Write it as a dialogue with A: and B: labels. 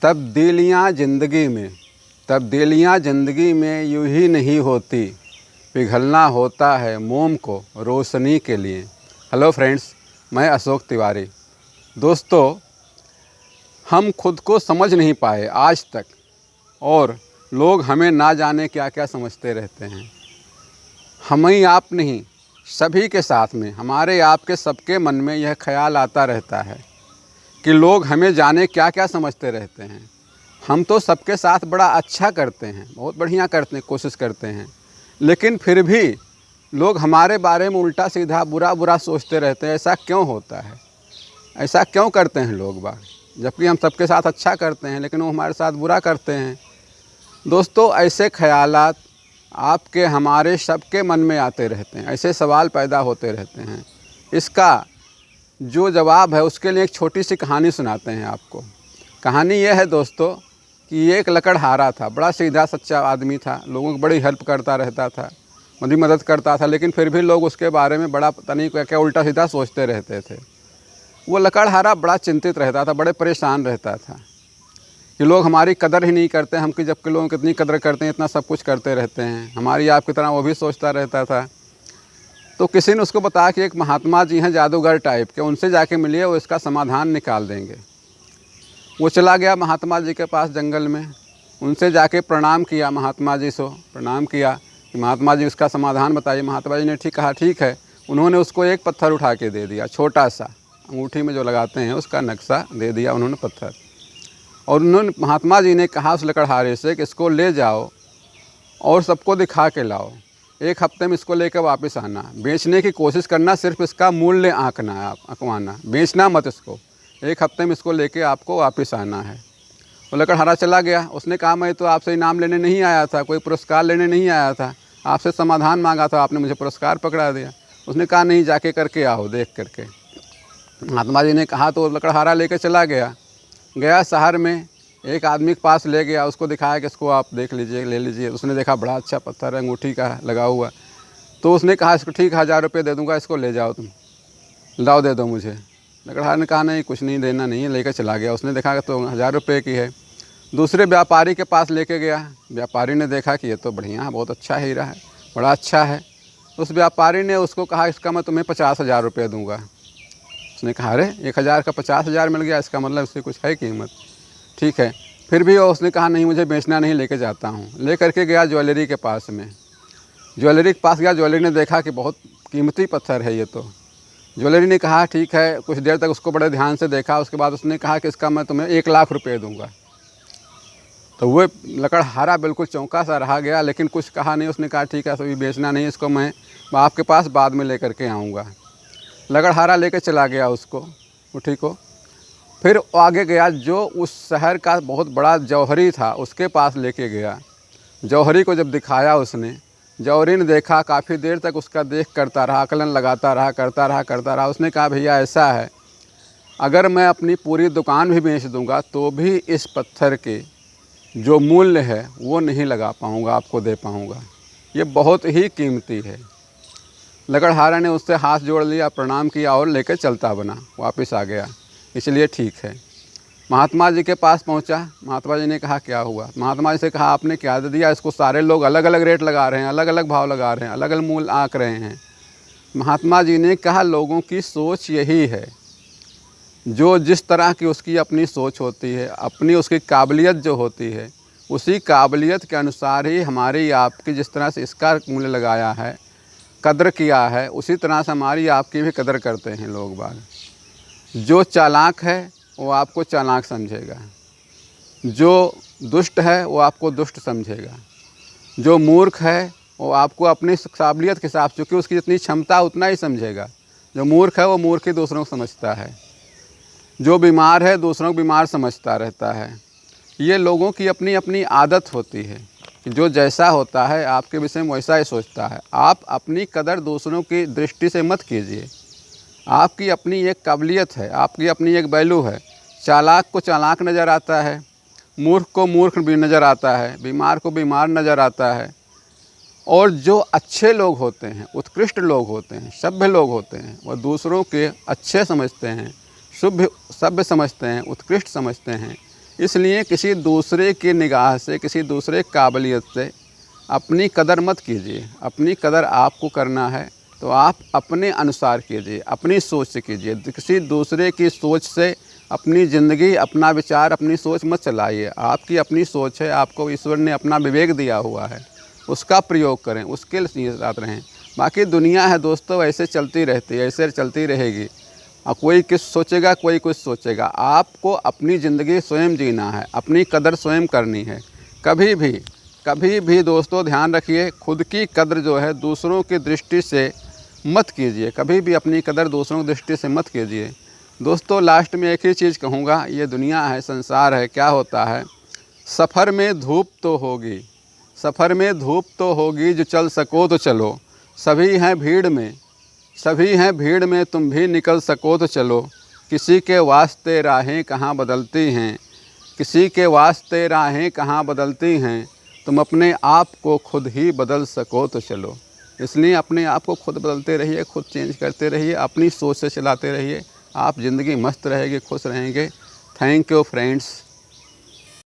A: तब्दीलियाँ ज़िंदगी में यूँ ही नहीं होती, पिघलना होता है मोम को रोशनी के लिए। हेलो फ्रेंड्स, मैं अशोक तिवारी। दोस्तों, हम खुद को समझ नहीं पाए आज तक और लोग हमें ना जाने क्या क्या समझते रहते हैं। हम ही आप नहीं, सभी के साथ में, हमारे आपके सबके मन में यह ख्याल आता रहता है कि लोग हमें जाने क्या क्या समझते रहते हैं। हम तो सबके साथ बड़ा अच्छा करते हैं, बहुत बढ़िया करते हैं, कोशिश करते हैं, लेकिन फिर भी लोग हमारे बारे में उल्टा सीधा बुरा बुरा सोचते रहते हैं। ऐसा क्यों होता है? ऐसा क्यों करते हैं लोग बाग? जबकि हम सबके साथ अच्छा करते हैं, लेकिन वो हमारे साथ बुरा करते हैं। दोस्तों, ऐसे ख़यालात आपके हमारे सबके मन में आते रहते हैं, ऐसे सवाल पैदा होते रहते हैं। इसका जो जवाब है उसके लिए एक छोटी सी कहानी सुनाते हैं आपको। कहानी यह है दोस्तों कि एक लकड़हारा था, बड़ा सीधा सच्चा आदमी था, लोगों की बड़ी हेल्प करता रहता था, बड़ी मदद करता था, लेकिन फिर भी लोग उसके बारे में बड़ा पता नहीं क्या क्या उल्टा सीधा सोचते रहते थे। वो लकड़हारा बड़ा चिंतित रहता था, बड़े परेशान रहता था कि लोग हमारी कदर ही नहीं करते, हम कि जबकि लोग कितनी कदर करते हैं, इतना सब कुछ करते रहते हैं, हमारी आपकी तरह वो भी सोचता रहता था। तो किसी ने उसको बताया कि एक महात्मा जी हैं जादूगर टाइप के, उनसे जाके मिलिए, वो इसका समाधान निकाल देंगे। वो चला गया महात्मा जी के पास जंगल में, उनसे जाके प्रणाम किया, महात्मा जी से प्रणाम किया कि महात्मा जी इसका समाधान बताइए। महात्मा जी ने कहा ठीक है। उन्होंने उसको एक पत्थर उठा के दे दिया, छोटा सा अंगूठी में जो लगाते हैं उसका नक्शा दे दिया उन्होंने पत्थर। और उन्होंने महात्मा जी ने कहा उस लकड़हारे से कि इसको ले जाओ और सबको दिखा के लाओ, एक हफ्ते में इसको लेकर वापस आना, बेचने की कोशिश करना, सिर्फ इसका मूल्य आंकना है, आप आंकवाना, बेचना मत इसको, एक हफ्ते में इसको लेके आपको वापस आना है। वो लकड़हारा चला गया। उसने कहा मैं तो आपसे इनाम लेने नहीं आया था, कोई पुरस्कार लेने नहीं आया था, आपसे समाधान मांगा था, आपने मुझे पुरस्कार पकड़ा दिया। उसने कहा नहीं, जाके करके आओ, देख करके। महात्मा जी ने कहा तो लकड़हारा लेकर चला गया। गया शहर में, एक आदमी के पास ले गया, उसको दिखाया कि इसको आप देख लीजिए, ले लीजिए। उसने देखा बड़ा अच्छा पत्थर है, अंगूठी का लगा हुआ। तो उसने कहा इसको ठीक 1000 रुपये दे दूँगा, इसको ले जाओ, तुम लाओ दे दो मुझे। लकड़हारे ने कहा नहीं, कुछ नहीं देना नहीं है, लेकर चला गया। उसने देखा तो 1000 रुपये की है। दूसरे व्यापारी के पास लेके गया। व्यापारी ने देखा कि ये तो बढ़िया है, बहुत अच्छा हीरा है, बड़ा अच्छा है। उस व्यापारी ने उसको कहा इसका मैं तुम्हें 50,000 रुपये दूँगा। उसने कहा अरे 1000 का 50,000 मिल गया, इसका मतलब इससे कुछ है कीमत। ठीक है, फिर भी उसने कहा नहीं, मुझे बेचना नहीं, लेके जाता हूँ। ले करके गया ज्वेलरी के पास में। ज्वेलरी के पास गया, ज्वेलरी ने देखा कि बहुत कीमती पत्थर है ये तो। ज्वेलरी ने कहा ठीक है। कुछ देर तक उसको बड़े ध्यान से देखा, उसके बाद उसने कहा कि इसका मैं तुम्हें 1 लाख रुपये दूंगा। तो वो लकड़हारा बिल्कुल चौंका सा रहा गया, लेकिन कुछ कहा नहीं। उसने कहा ठीक है, सभी बेचना नहीं, इसको मैं आपके पास बाद में लेकर के आऊँगा। लकड़हारा लेकर चला गया उसको, मुट्ठी को। फिर आगे गया, जो उस शहर का बहुत बड़ा जौहरी था उसके पास लेके गया। जौहरी को जब दिखाया उसने, जौहरी ने देखा, काफ़ी देर तक उसका देख करता रहा, आकलन लगाता रहा, करता रहा। उसने कहा भैया ऐसा है, अगर मैं अपनी पूरी दुकान भी बेच दूंगा तो भी इस पत्थर के जो मूल्य है वो नहीं लगा पाऊंगा, आपको दे पाऊंगा, ये बहुत ही कीमती है। लकड़हारा ने उससे हाथ जोड़ लिया, प्रणाम किया और लेकर चलता बना, वापस आ गया। इसलिए ठीक है। महात्मा जी के पास पहुंचा। महात्मा जी ने कहा क्या हुआ? महात्मा जी से कहा आपने क्या दे दिया? इसको सारे लोग अलग अलग रेट लगा रहे हैं, अलग अलग भाव लगा रहे हैं, अलग अलग मूल्य आंक रहे हैं। महात्मा जी ने कहा लोगों की सोच यही है, जो जिस तरह की उसकी अपनी सोच होती है, अपनी उसकी काबिलियत जो होती है, उसी काबिलियत के अनुसार ही हमारी आपकी जिस तरह से इसका मूल्य लगाया है, कदर किया है, उसी तरह से हमारी आपकी भी कदर करते हैं लोग बाग। जो चालाक है वो आपको चालाक समझेगा, जो दुष्ट है वो आपको दुष्ट समझेगा, जो मूर्ख है वो आपको अपनी काबिलियत के हिसाब से, क्योंकि उसकी जितनी क्षमता उतना ही समझेगा। जो मूर्ख है वो मूर्ख ही दूसरों को समझता है, जो बीमार है दूसरों को बीमार समझता रहता है। ये लोगों की अपनी अपनी आदत होती है कि जो जैसा होता है आपके विषय में वैसा ही सोचता है। आप अपनी कदर दूसरों की दृष्टि से मत कीजिए। आपकी अपनी एक काबिलियत है, आपकी अपनी एक वैल्यू है। चालाक को चालाक नज़र आता है, मूर्ख को मूर्ख भी नज़र आता है, बीमार को बीमार नज़र आता है। और जो अच्छे लोग होते हैं, उत्कृष्ट लोग होते हैं, सभ्य लोग होते हैं, वह दूसरों के अच्छे समझते हैं, सभ्य समझते हैं, उत्कृष्ट समझते हैं। इसलिए किसी दूसरे की निगाह से, किसी दूसरे काबिलियत से अपनी कदर मत कीजिए। अपनी कदर आपको करना है तो आप अपने अनुसार कीजिए, अपनी सोच से कीजिए। किसी दूसरे की सोच से अपनी ज़िंदगी, अपना विचार, अपनी सोच मत चलाइए। आपकी अपनी सोच है, आपको ईश्वर ने अपना विवेक दिया हुआ है, उसका प्रयोग करें, उसके साथ रहें। बाकी दुनिया है दोस्तों, ऐसे चलती रहती है, ऐसे चलती रहेगी। और कोई कुछ सोचेगा, कोई कुछ सोचेगा। आपको अपनी ज़िंदगी स्वयं जीना है, अपनी कदर स्वयं करनी है। कभी भी दोस्तों ध्यान रखिए, खुद की कदर जो है दूसरों की दृष्टि से मत कीजिए। कभी भी अपनी कदर दूसरों की दृष्टि से मत कीजिए। दोस्तों लास्ट में एक ही चीज़ कहूँगा, ये दुनिया है, संसार है, क्या होता है, सफ़र में धूप तो होगी, सफ़र में धूप तो होगी, जो चल सको तो चलो। सभी हैं भीड़ में, सभी हैं भीड़ में, तुम भी निकल सको तो चलो। किसी के वास्ते राहें कहाँ बदलती हैं, किसी के वास्ते राहें कहाँ बदलती हैं, तुम अपने आप को खुद ही बदल सको तो चलो। इसलिए अपने आप को खुद बदलते रहिए, खुद चेंज करते रहिए, अपनी सोच से चलाते रहिए। आप ज़िंदगी मस्त रहेगी, खुश रहेंगे। Thank you friends.